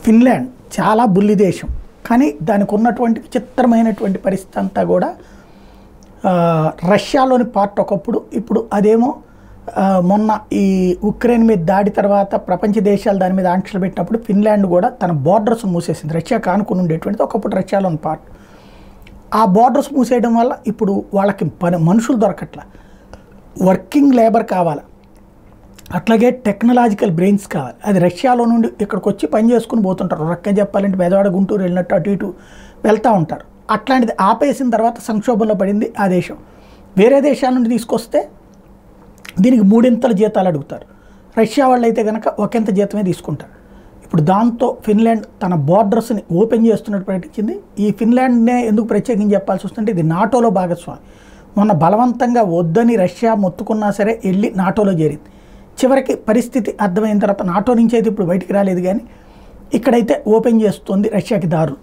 Finland చాలా బుల్లి దేశం, కానీ దానికి ఉన్నటువంటి విచిత్రమైనటువంటి పరిస్థితి అంతా కూడా రష్యాలోని పార్ట్ ఒకప్పుడు, ఇప్పుడు అదేమో మొన్న ఈ ఉక్రెయిన్ మీద దాడి తర్వాత ప్రపంచ దేశాలు దాని మీద ఆంక్షలు పెట్టినప్పుడు ఫిన్లాండ్ కూడా తన బార్డర్స్ మూసేసింది. రష్యాకు ఆనుకుని ఉండేటువంటిది ఒకప్పుడు రష్యాలోని పార్ట్. ఆ బార్డర్స్ మూసేయడం వల్ల ఇప్పుడు వాళ్ళకి మనుషులు దొరకట్లా, వర్కింగ్ లేబర్ కావాలి, అట్లాగే టెక్నాలజికల్ బ్రెయిన్స్ కావాలి. అది రష్యాలో నుండి ఇక్కడికి వచ్చి పని చేసుకుని పోతుంటారు. రొక్క చెప్పాలంటే బెదవాడ గుంటూరు వెళ్ళినట్టు అటు ఇటు వెళ్తూ ఉంటారు. అట్లాంటిది ఆపేసిన తర్వాత సంక్షోభంలో పడింది ఆ దేశం. వేరే దేశాల నుండి తీసుకొస్తే దీనికి 3 జీతాలు అడుగుతారు. రష్యా వాళ్ళు అయితే కనుక ఒకంత జీతమే తీసుకుంటారు. ఇప్పుడు దాంతో ఫిన్లాండ్ తన బార్డర్స్ని ఓపెన్ చేస్తున్నట్టు ప్రకటించింది. ఈ ఫిన్లాండ్నే ఎందుకు ప్రత్యేకించి చెప్పాల్సి వస్తుంటే ఇది నాటోలో భాగస్వామి. మొన్న బలవంతంగా వద్దని రష్యా మొత్తుకున్నా సరే వెళ్ళి నాటోలో చేరింది. చివరికి పరిస్థితి అర్థమైన తర్వాత నాటో నుంచి అయితే ఇప్పుడు బయటికి రాలేదు, కానీ ఇక్కడైతే ఓపెన్ చేస్తుంది రష్యాకి దారులు.